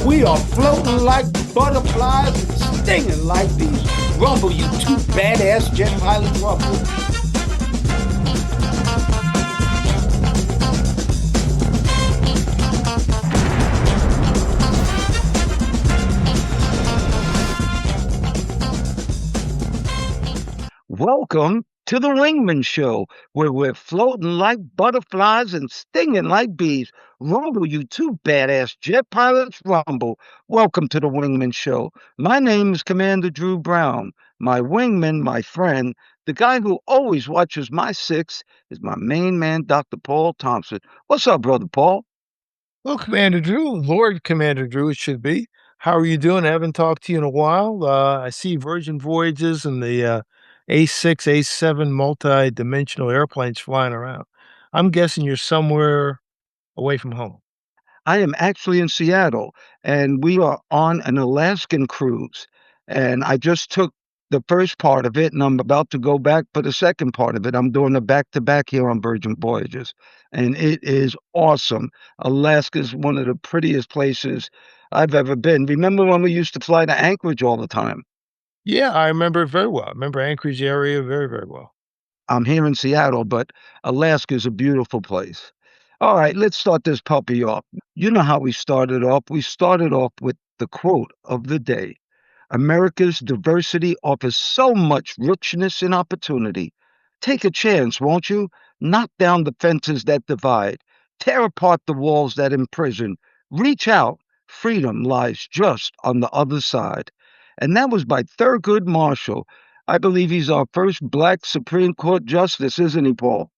We are floating like butterflies and stinging like bees. Rumble, you two badass jet pilots, rumble. Welcome to the Wingmen Show, where we're floating like butterflies and stinging like bees. Rumble, you two badass jet pilots, rumble. Welcome to the Wingmen Show. My name is Commander Drew Brown. My wingman, my friend, the guy who always watches my six is my main man, Dr. Paul Thompson. What's up, Brother Paul? Well, Commander Drew, Lord Commander Drew, it should be. How are you doing? I haven't talked to you in a while. I see Virgin Voyages and the A6, A7 multi-dimensional airplanes flying around. I'm guessing you're somewhere away from home. I am actually in Seattle, and we are on an Alaskan cruise. And I just took the first part of it, and I'm about to go back for the second part of it. I'm doing a back to back here on Virgin Voyages, and it is awesome. Alaska is one of the prettiest places I've ever been. Remember when we used to fly to Anchorage all the time? Yeah, I remember it very well. I remember Anchorage area very, very well. I'm here in Seattle, but Alaska is a beautiful place. All right, let's start this puppy off. You know how we started off. We started off with the quote of the day. America's diversity offers so much richness and opportunity. Take a chance, won't you? Knock down the fences that divide. Tear apart the walls that imprison. Reach out. Freedom lies just on the other side. And that was by Thurgood Marshall. I believe he's our first black Supreme Court justice, isn't he, Paul?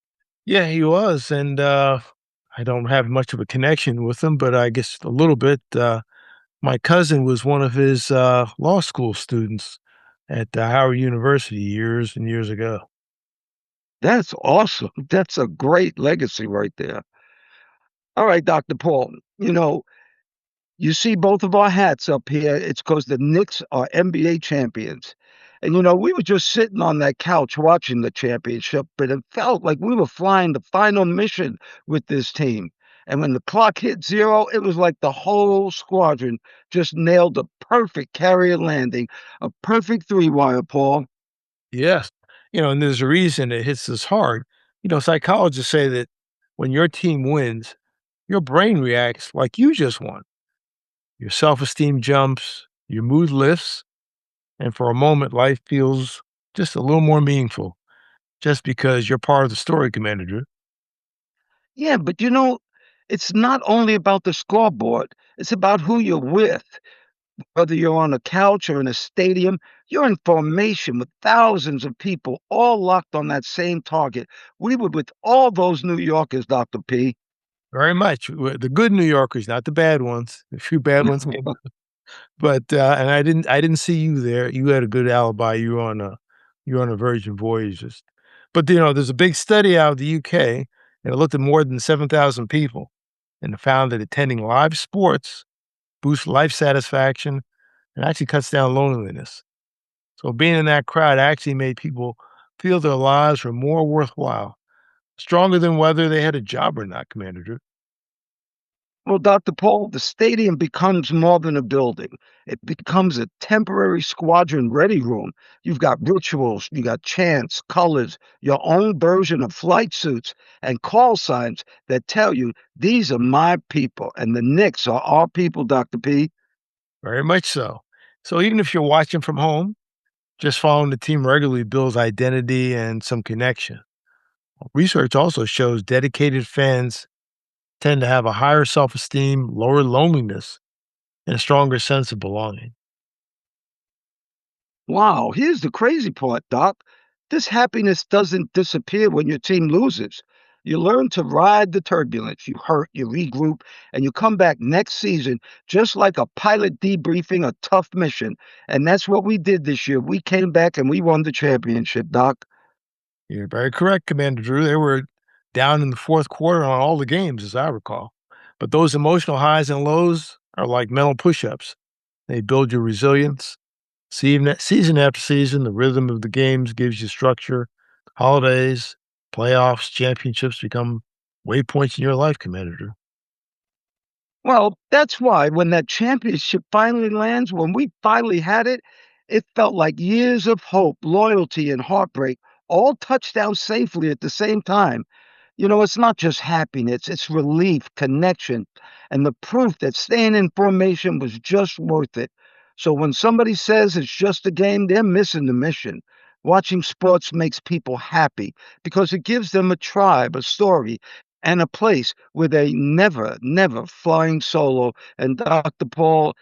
Yeah, he was. And I don't have much of a connection with him, but I guess a little bit. My cousin was one of his law school students at Howard University years and years ago. That's awesome. That's a great legacy right there. All right, Dr. Paul, you see both of our hats up here. It's because the Knicks are NBA champions. And, we were just sitting on that couch watching the championship, but it felt like we were flying the final mission with this team. And when the clock hit zero, it was like the whole squadron just nailed a perfect carrier landing, a perfect three-wire, Paul. Yes. And there's a reason it hits us hard. Psychologists say that when your team wins, your brain reacts like you just won. Your self esteem jumps, your mood lifts, and for a moment, life feels just a little more meaningful just because you're part of the story, Commander Drew. Yeah, but it's not only about the scoreboard, it's about who you're with. Whether you're on a couch or in a stadium, you're in formation with thousands of people all locked on that same target. We were with all those New Yorkers, Dr. P. Very much. The good New Yorkers, not the bad ones. A few bad ones came, but and I didn't see you there. You had a good alibi. You were on a Virgin Voyages. But there's a big study out of the UK, and it looked at more than 7,000 people, and it found that attending live sports boosts life satisfaction and actually cuts down loneliness. So being in that crowd actually made people feel their lives were more worthwhile, stronger than whether they had a job or not, Commander Drew. Well, Dr. Paul, the stadium becomes more than a building. It becomes a temporary squadron ready room. You've got rituals, you got chants, colors, your own version of flight suits, and call signs that tell you these are my people and the Knicks are our people, Dr. P. Very much so. So even if you're watching from home, just following the team regularly builds identity and some connection. Research also shows dedicated fans tend to have a higher self esteem, lower loneliness, and a stronger sense of belonging. Wow, here's the crazy part, Doc. This happiness doesn't disappear when your team loses. You learn to ride the turbulence. You hurt, you regroup, and you come back next season just like a pilot debriefing a tough mission. And that's what we did this year. We came back and we won the championship, Doc. You're very correct, Commander Drew. They were down in the fourth quarter on all the games, as I recall. But those emotional highs and lows are like mental push ups. They build your resilience. Season after season, the rhythm of the games gives you structure. Holidays, playoffs, championships become waypoints in your life, Commander Drew. Well, that's why when that championship finally lands, when we finally had it, it felt like years of hope, loyalty, and heartbreak all touched down safely at the same time. It's not just happiness, it's relief, connection, and the proof that staying in formation was just worth it. So when somebody says it's just a game, they're missing the mission. Watching sports makes people happy because it gives them a tribe, a story, and a place where they never flying solo. And Dr. Paul,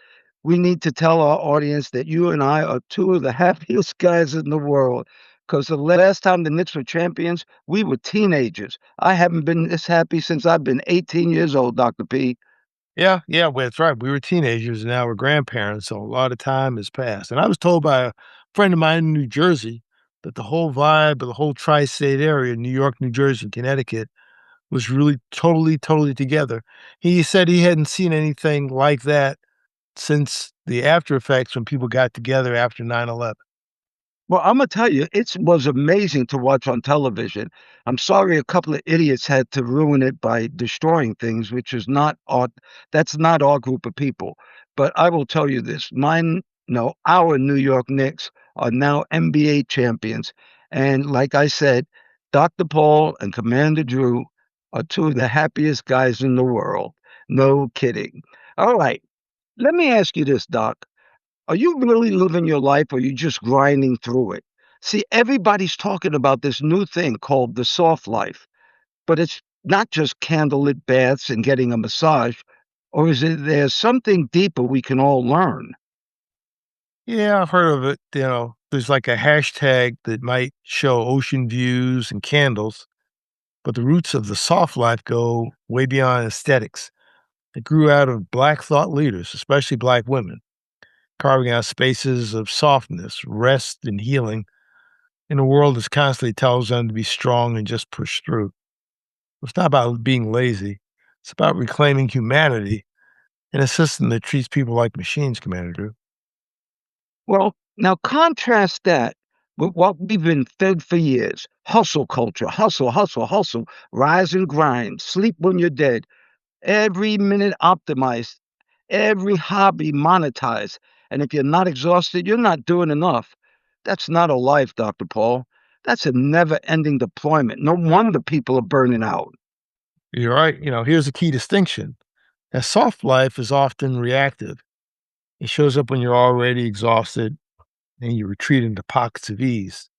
we need to tell our audience that you and I are two of the happiest guys in the world. Because the last time the Knicks were champions, we were teenagers. I haven't been this happy since I've been 18 years old, Dr. P. Yeah, yeah, well, that's right. We were teenagers and now we're grandparents, so a lot of time has passed. And I was told by a friend of mine in New Jersey that the whole vibe of the whole tri-state area, New York, New Jersey, and Connecticut, was really totally together. He said he hadn't seen anything like that since the after effects when people got together after 9/11. Well, Imma tell you, it was amazing to watch on television. I'm sorry a couple of idiots had to ruin it by destroying things, which is not our that's not our group of people. But I will tell you this, mine no, our New York Knicks are now NBA champions, and like I said, Dr. Paul and Commander Drew are two of the happiest guys in the world. No kidding. All right, let me ask you this, Doc. Are you really living your life or are you just grinding through it? See, everybody's talking about this new thing called the soft life, but it's not just candlelit baths and getting a massage, or is it there's something deeper we can all learn? Yeah, I've heard of it. There's like a hashtag that might show ocean views and candles, but the roots of the soft life go way beyond aesthetics. It grew out of Black thought leaders, especially Black women, carving out spaces of softness, rest, and healing in a world that constantly tells them to be strong and just push through. It's not about being lazy. It's about reclaiming humanity in a system that treats people like machines, Commander Drew. Well, now contrast that with what we've been fed for years. Hustle culture, hustle, rise and grind, sleep when you're dead. Every minute optimized, every hobby monetized. And if you're not exhausted, you're not doing enough. That's not a life, Dr. Paul. That's a never ending deployment. No wonder people are burning out. You're right. Here's a key distinction. A soft life is often reactive. It shows up when you're already exhausted and you retreat into pockets of ease.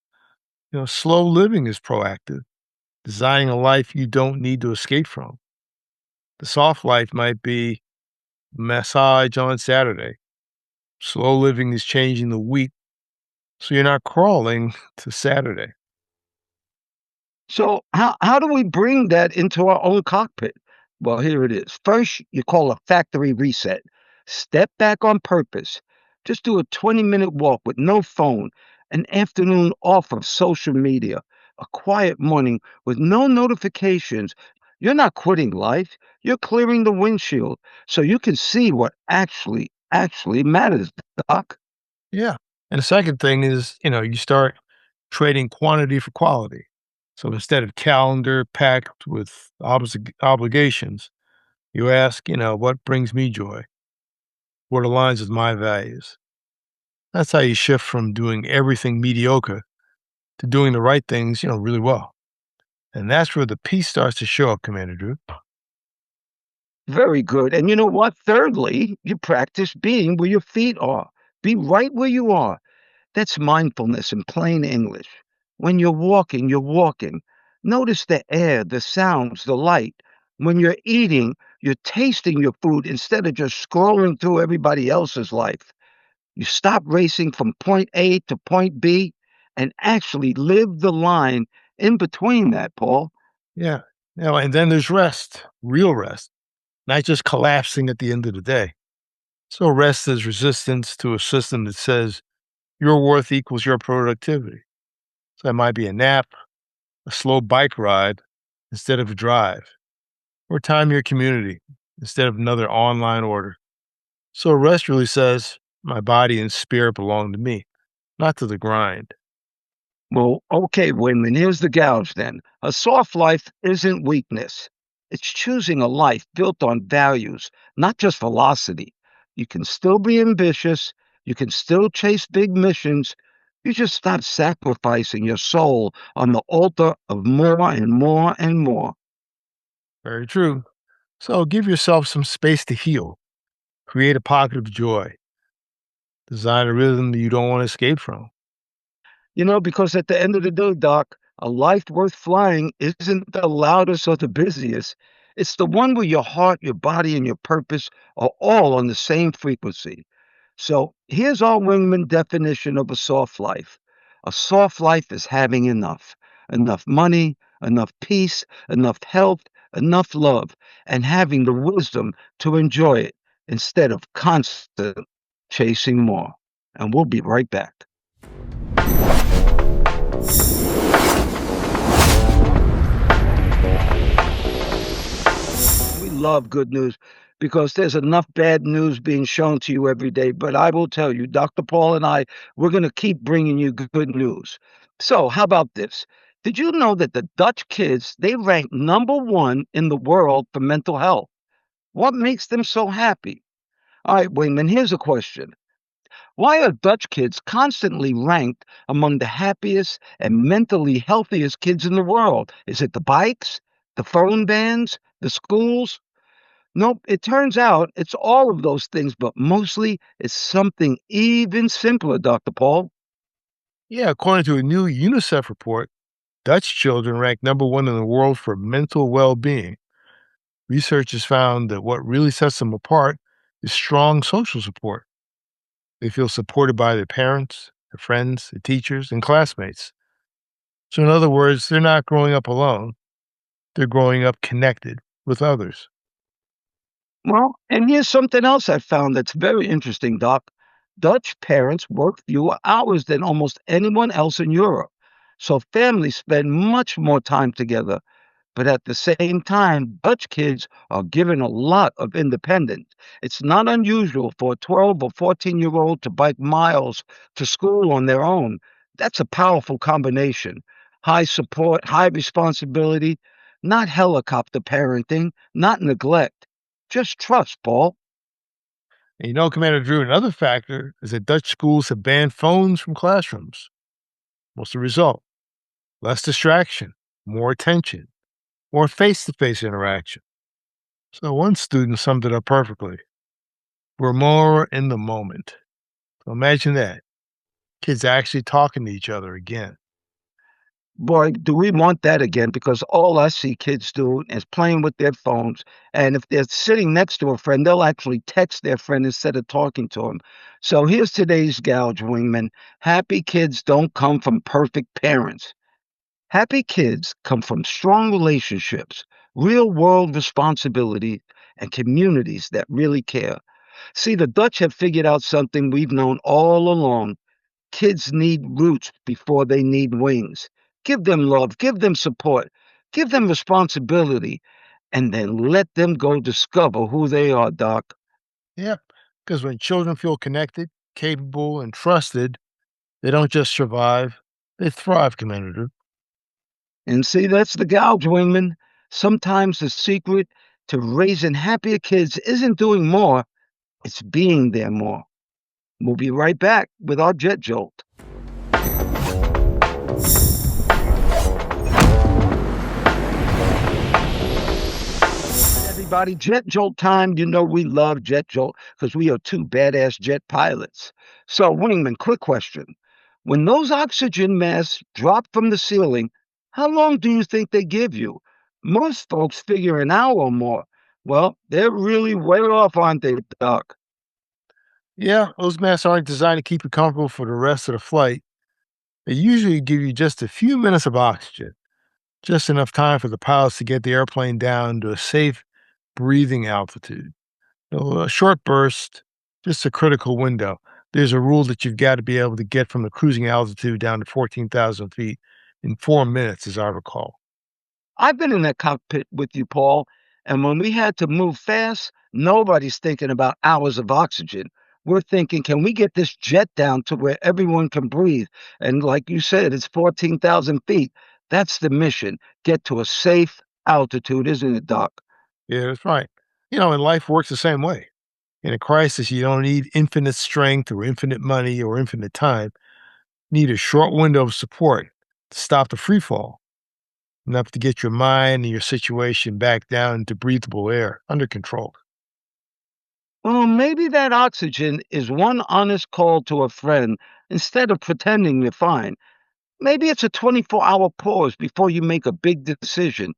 Slow living is proactive, designing a life you don't need to escape from. The soft life might be massage on Saturday. Slow living is changing the week so you're not crawling to Saturday. So, how do we bring that into our own cockpit? Well, here it is. First, you call a factory reset. Step back on purpose. Just do a 20-minute walk with no phone, an afternoon off of social media, a quiet morning with no notifications. You're not quitting life. You're clearing the windshield so you can see what actually matters, Doc. Yeah. And the second thing is, you start trading quantity for quality. So instead of calendar packed with obligations, you ask, what brings me joy? What aligns with my values? That's how you shift from doing everything mediocre to doing the right things, really well. And that's where the peace starts to show up, Commander Drew. Very good. And you know what? Thirdly, you practice being where your feet are. Be right where you are. That's mindfulness in plain English. When you're walking, you're walking. Notice the air, the sounds, the light. When you're eating, you're tasting your food instead of just scrolling through everybody else's life. You stop racing from point A to point B and actually live the line in between that, Paul. Yeah. And then there's rest, real rest, not just collapsing at the end of the day. So rest is resistance to a system that says your worth equals your productivity. So that might be a nap, a slow bike ride instead of a drive, or time your community instead of another online order. So rest really says my body and spirit belong to me, not to the grind. Well, okay, Wingman, here's the gouge then. A soft life isn't weakness. It's choosing a life built on values, not just velocity. You can still be ambitious, you can still chase big missions. You just stop sacrificing your soul on the altar of more and more and more. Very true. So give yourself some space to heal, create a pocket of joy, design a rhythm that you don't want to escape from. Because at the end of the day, Doc, a life worth flying isn't the loudest or the busiest. It's the one where your heart, your body, and your purpose are all on the same frequency. So here's our wingman definition of a soft life. A soft life is having enough money, enough peace, enough health, enough love, and having the wisdom to enjoy it instead of constant chasing more. And we'll be right back. We love good news because there's enough bad news being shown to you every day. But I will tell you, Dr. Paul and I, we're going to keep bringing you good news. So, how about this? Did you know that the Dutch kids, they rank #1 in the world for mental health? What makes them so happy? All right, Wingman, here's a question. Why are Dutch kids constantly ranked among the happiest and mentally healthiest kids in the world? Is it the bikes, the phone bans, the schools? Nope, it turns out it's all of those things, but mostly it's something even simpler, Dr. Paul. Yeah, according to a new UNICEF report, Dutch children rank #1 in the world for mental well being. Researchers found that what really sets them apart is strong social support. They feel supported by their parents, their friends, their teachers, and classmates. So, in other words, they're not growing up alone, they're growing up connected with others. Well, and here's something else I found that's very interesting, Doc. Dutch parents work fewer hours than almost anyone else in Europe. So families spend much more time together. But at the same time, Dutch kids are given a lot of independence. It's not unusual for a 12 or 14-year-old to bike miles to school on their own. That's a powerful combination. High support, high responsibility, not helicopter parenting, not neglect, just trust, Paul. And Commander Drew, another factor is that Dutch schools have banned phones from classrooms. What's the result? Less distraction, more attention, more face to face interaction. So, one student summed it up perfectly. We're more in the moment. So, imagine that kids actually talking to each other again. Boy, do we want that again because all I see kids do is playing with their phones. And if they're sitting next to a friend, they'll actually text their friend instead of talking to him. So here's today's gouge, Wingman. Happy kids don't come from perfect parents. Happy kids come from strong relationships, real world responsibility, and communities that really care. See, the Dutch have figured out something we've known all along. Kids need roots before they need wings. Give them love, give them support, give them responsibility, and then let them go discover who they are, Doc. Yep. Because when children feel connected, capable, and trusted, they don't just survive, they thrive, Commander Drew. And see, that's the gouge, Wingman. Sometimes the secret to raising happier kids isn't doing more, it's being there more. We'll be right back with our Jet Jolt. Everybody, Jet Jolt time. You know we love Jet Jolt because we are two badass jet pilots. So, Wingman, quick question. When those oxygen masks drop from the ceiling, how long do you think they give you? Most folks figure an hour or more. Well, they're really way off, aren't they, Doc? Yeah, those masks aren't designed to keep you comfortable for the rest of the flight. They usually give you just a few minutes of oxygen, just enough time for the pilots to get the airplane down to a safe breathing altitude. So a short burst, just a critical window. There's a rule that you've got to be able to get from the cruising altitude down to 14,000 feet in 4 minutes, as I recall. I've been in that cockpit with you, Paul, and when we had to move fast, nobody's thinking about hours of oxygen. We're thinking, can we get this jet down to where everyone can breathe? And like you said, it's 14,000 feet. That's the mission. Get to a safe altitude, isn't it, Doc? Yeah, that's right. And life works the same way. In a crisis, you don't need infinite strength or infinite money or infinite time. You need a short window of support to stop the free fall, enough to get your mind and your situation back down into breathable air under control. Well, maybe that oxygen is one honest call to a friend instead of pretending you're fine. Maybe it's a 24-hour pause before you make a big decision.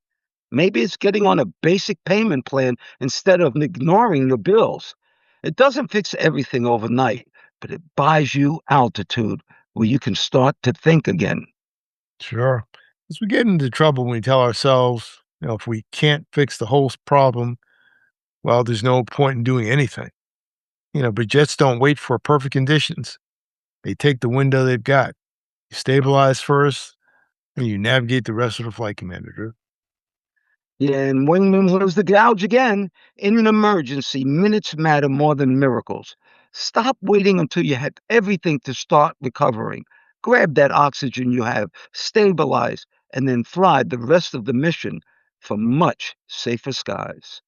Maybe it's getting on a basic payment plan instead of ignoring your bills. It doesn't fix everything overnight, but it buys you altitude where you can start to think again. Sure. As we get into trouble when we tell ourselves, if we can't fix the whole problem, well, there's no point in doing anything. But jets don't wait for perfect conditions. They take the window they've got. You stabilize first, and you navigate the rest of the flight, Commander. Yeah, and Wingman lives the gouge again. In an emergency, minutes matter more than miracles. Stop waiting until you have everything to start recovering. Grab that oxygen you have, stabilize, and then fly the rest of the mission for much safer skies.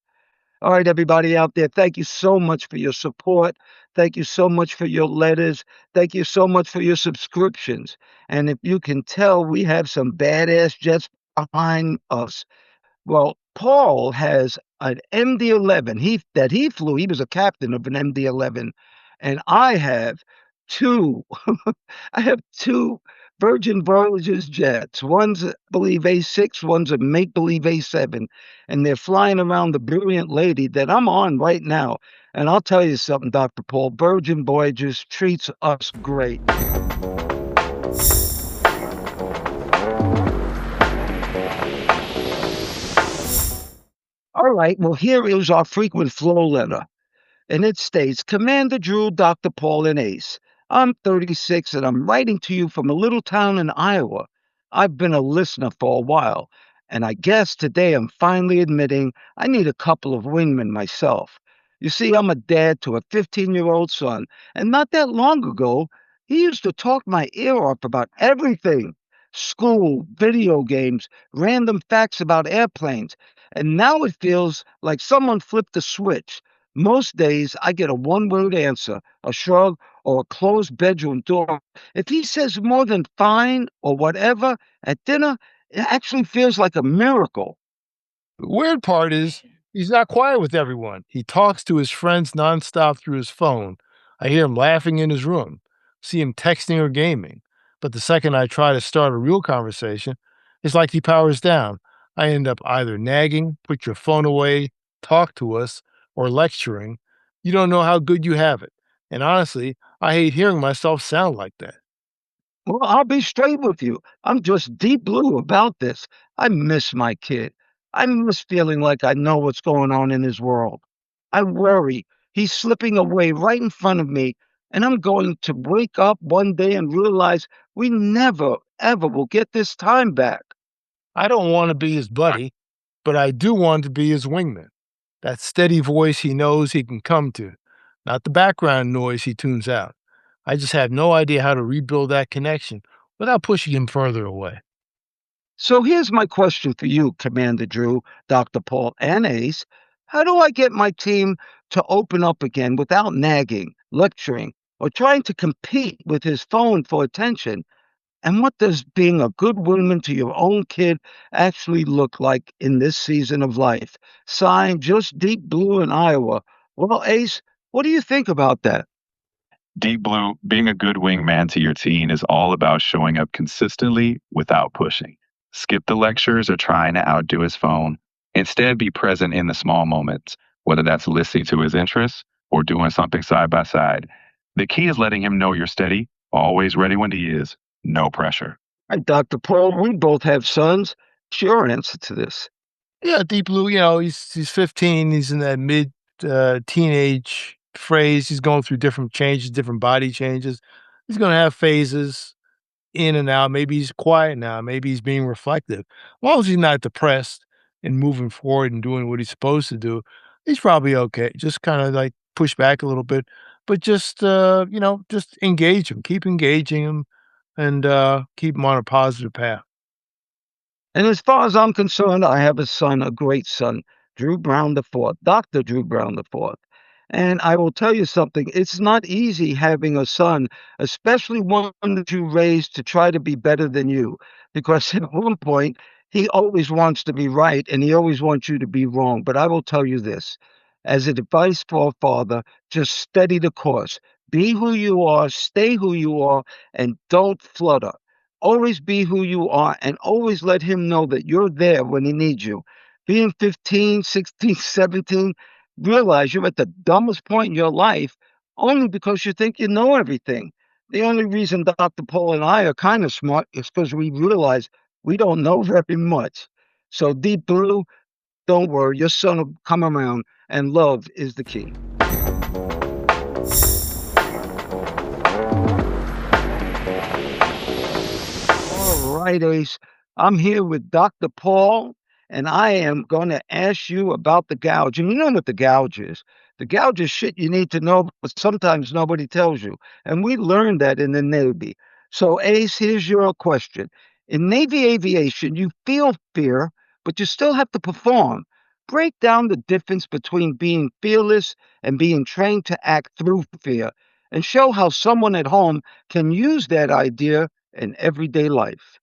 All right, everybody out there, thank you so much for your support. Thank you so much for your letters. Thank you so much for your subscriptions. And if you can tell, we have some badass jets behind us. Well, Paul has an MD-11 he flew. He was a captain of an MD-11, and I have 2 I have 2 Virgin Voyages jets. One's, I believe, A6, one's a make-believe A7, and they're flying around the brilliant lady that I'm on right now, and I'll tell you something, Dr. Paul, Virgin Voyages treats us great. All right, well, here is our frequent flow letter. And it states, Commander Drew, Dr. Paul, and Ace. I'm 36 and I'm writing to you from a little town in Iowa. I've been a listener for a while, and I guess today I'm finally admitting I need a couple of wingmen myself. You see, I'm a dad to a 15-year-old son, and not that long ago, he used to talk my ear off about everything: school, video games, random facts about airplanes. And now it feels like someone flipped a switch. Most days, I get a one-word answer, a shrug, or a closed bedroom door. If he says more than fine or whatever at dinner, it actually feels like a miracle. The weird part is he's not quiet with everyone. He talks to his friends nonstop through his phone. I hear him laughing in his room, see him texting or gaming. But the second I try to start a real conversation, it's like he powers down. I end up either nagging, put your phone away, talk to us, or lecturing. You don't know how good you have it. And honestly, I hate hearing myself sound like that. Well, I'll be straight with you. I'm just deep blue about this. I miss my kid. I miss feeling like I know what's going on in his world. I worry he's slipping away right in front of me, and I'm going to wake up one day and realize we never, ever will get this time back. I don't want to be his buddy, but I do want to be his wingman. That steady voice he knows he can come to, not the background noise he tunes out. I just have no idea how to rebuild that connection without pushing him further away. So here's my question for you, Commander Drew, Dr. Paul, and Ace. How do I get my team to open up again without nagging, lecturing, or trying to compete with his phone for attention? And what does being a good woman to your own kid actually look like in this season of life? Signed, Just Deep Blue in Iowa. Well, Ace, what do you think about that? Deep Blue, being a good wingman to your teen is all about showing up consistently without pushing. Skip the lectures or trying to outdo his phone. Instead, be present in the small moments, whether that's listening to his interests or doing something side by side. The key is letting him know you're steady, always ready when he is, no pressure. Hi, Dr. Paul. We both have sons. What's your answer to this? Yeah, Deep Blue, he's 15. He's in that mid teenage phase. He's going through different changes, different body changes. He's going to have phases in and out. Maybe he's quiet now. Maybe he's being reflective. As long as he's not depressed and moving forward and doing what he's supposed to do, he's probably okay. Just kind of like push back a little bit, but just engage him, keep engaging him, and keep him on a positive path. And as far as I'm concerned, I have a son, a great son, Drew Brown the Fourth, Dr. Drew Brown the Fourth. And I will tell you something, it's not easy having a son, especially one that you raised to try to be better than you. Because at one point, he always wants to be right and he always wants you to be wrong. But I will tell you this as advice for a father, just steady the course. Be who you are, stay who you are, and don't flutter. Always be who you are and always let him know that you're there when he needs you. Being 15, 16, 17, realize you're at the dumbest point in your life only because you think you know everything. The only reason Dr. Paul and I are kind of smart is because we realize we don't know very much. So, Deep Blue, don't worry, your son will come around, and love is the key. All right, Ace. I'm here with Dr. Paul, and I am going to ask you about the gouge. And you know what the gouge is? The gouge is shit you need to know, but sometimes nobody tells you. And we learned that in the Navy. So, Ace, here's your question. In Navy aviation, you feel fear, but you still have to perform. Break down the difference between being fearless and being trained to act through fear, and show how someone at home can use that idea in everyday life.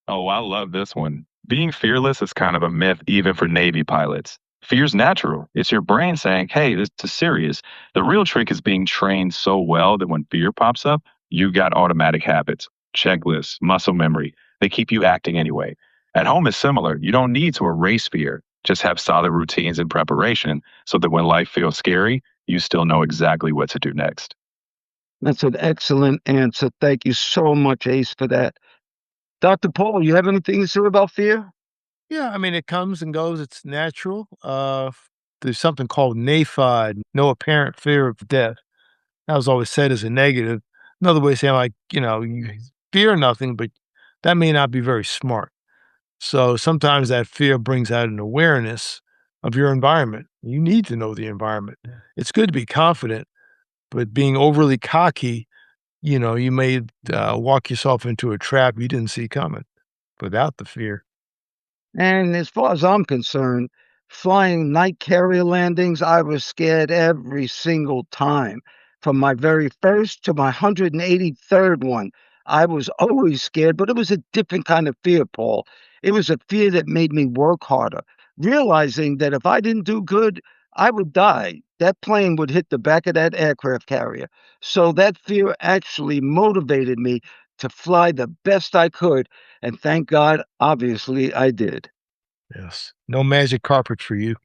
Oh, I love this one. Being fearless is kind of a myth, even for Navy pilots. Fear's natural. It's your brain saying, hey, this is serious. The real trick is being trained so well that when fear pops up, you got automatic habits, checklists, muscle memory. They keep you acting anyway. At home is similar. You don't need to erase fear, just have solid routines and preparation so that when life feels scary, you still know exactly what to do next. That's an excellent answer. Thank you so much, Ace, for that. Dr. Paul, you have anything to say about fear? Yeah, I mean, it comes and goes. It's natural. There's something called NAFOD, no apparent fear of death. That was always said as a negative. Another way of saying, like, you fear nothing, but that may not be very smart. So sometimes that fear brings out an awareness of your environment. You need to know the environment. It's good to be confident, but being overly cocky, you may walk yourself into a trap you didn't see coming without the fear. And as far as I'm concerned, flying night carrier landings, I was scared every single time. From my very first to my 183rd one, I was always scared, but it was a different kind of fear, Paul. It was a fear that made me work harder, realizing that if I didn't do good, I would die. That plane would hit the back of that aircraft carrier. So that fear actually motivated me to fly the best I could. And thank God, obviously, I did. Yes. No magic carpet for you.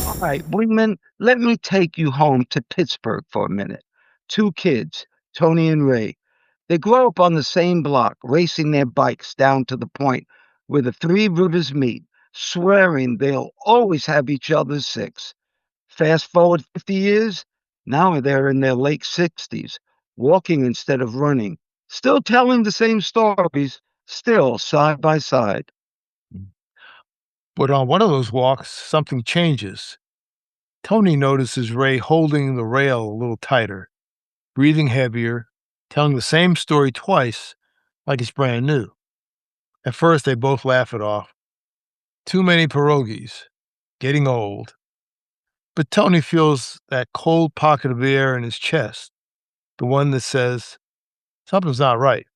All right, Wingman, let me take you home to Pittsburgh for a minute. Two kids, Tony and Ray. They grow up on the same block, racing their bikes down to the point where the three rivers meet, swearing they'll always have each other's six. Fast forward 50 years, now they're in their late 60s, walking instead of running, still telling the same stories, still side by side. Mm. But on one of those walks, something changes. Tony notices Ray holding the rail a little tighter, breathing heavier, telling the same story twice like it's brand new. At first, they both laugh it off. Too many pierogies, getting old. But Tony feels that cold pocket of air in his chest, the one that says, something's not right.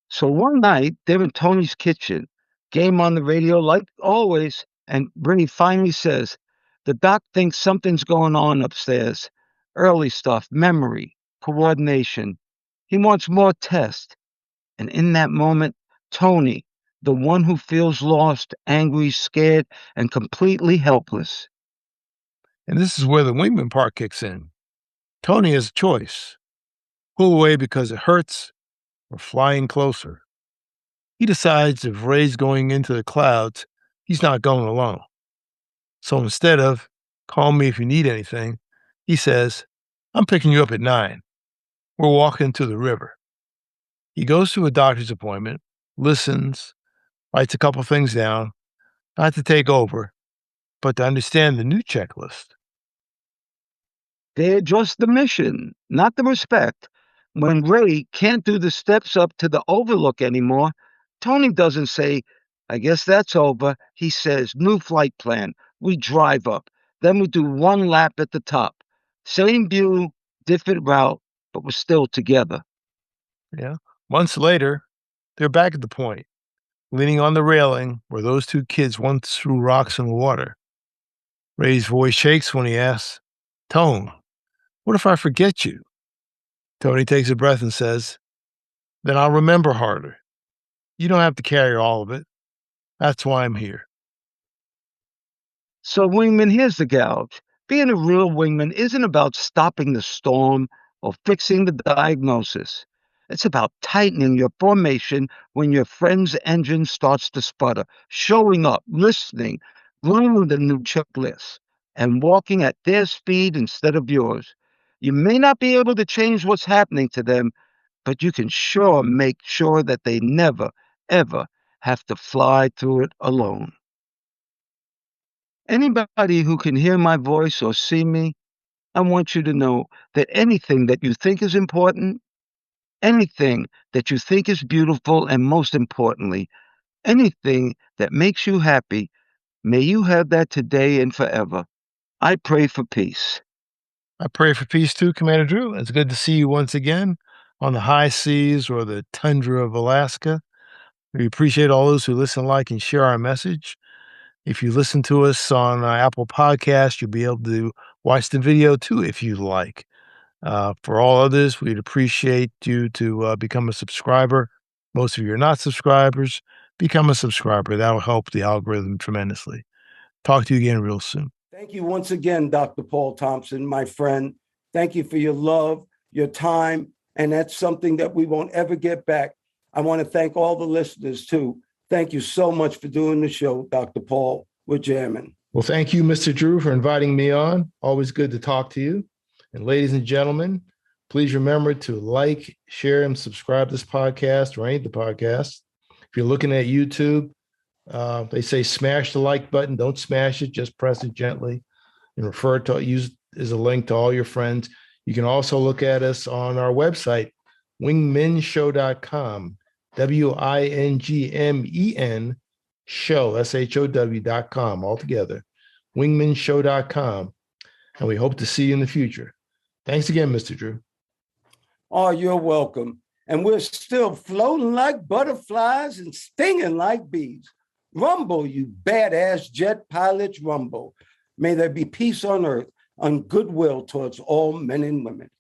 So one night, they're in Tony's kitchen, game on the radio like always, and Brittany finally says, the doc thinks something's going on upstairs. Early stuff, memory, coordination. He wants more tests. And in that moment, Tony, the one who feels lost, angry, scared, and completely helpless. And this is where the wingman part kicks in. Tony has a choice: pull away because it hurts or flying closer. He decides if Ray's going into the clouds, he's not going alone. So instead of call me if you need anything, he says, I'm picking you up at 9. We're walking to the river. He goes to a doctor's appointment, listens, writes a couple things down, not to take over, but to understand the new checklist. They adjust the mission, not the respect. When Ray can't do the steps up to the overlook anymore, Tony doesn't say, I guess that's over. He says, new flight plan. We drive up. Then we do one lap at the top. Same view, different route, but we're still together. Yeah. Months later, they're back at the point, leaning on the railing where those two kids once threw rocks in the water. Ray's voice shakes when he asks, Tone, what if I forget you? Tony takes a breath and says, then I'll remember harder. You don't have to carry all of it. That's why I'm here. So, Wingman, here's the gouge. Being a real wingman isn't about stopping the storm or fixing the diagnosis. It's about tightening your formation when your friend's engine starts to sputter, showing up, listening, learning the new checklist, and walking at their speed instead of yours. You may not be able to change what's happening to them, but you can sure make sure that they never, ever have to fly through it alone. Anybody who can hear my voice or see me, I want you to know that anything that you think is important, anything that you think is beautiful, and most importantly, anything that makes you happy, may you have that today and forever. I pray for peace. I pray for peace too, Commander Drew. It's good to see you once again on the high seas or the tundra of Alaska. We appreciate all those who listen, like, and share our message. If you listen to us on Apple Podcast, you'll be able to watch the video too if you like. For all others, we'd appreciate you to become a subscriber. Most of you are not subscribers. Become a subscriber. That'll help the algorithm tremendously. Talk to you again real soon. Thank you once again, Dr. Paul Thompson, my friend. Thank you for your love, your time, and that's something that we won't ever get back. I want to thank all the listeners, too. Thank you so much for doing the show, Dr. Paul. We're jamming. Well, thank you, Mr. Drew, for inviting me on. Always good to talk to you. And ladies and gentlemen, please remember to like, share, and subscribe to this podcast or any of the podcasts. If you're looking at YouTube, they say smash the like button. Don't smash it. Just press it gently and refer to use as a link to all your friends. You can also look at us on our website, wingmenshow.com, WINGMEN show, SHOW.com, altogether, wingmenshow.com. And we hope to see you in the future. Thanks again, Mr. Drew. Oh, you're welcome. And we're still floating like butterflies and stinging like bees. Rumble, you badass jet pilots, rumble. May there be peace on earth, and goodwill towards all men and women.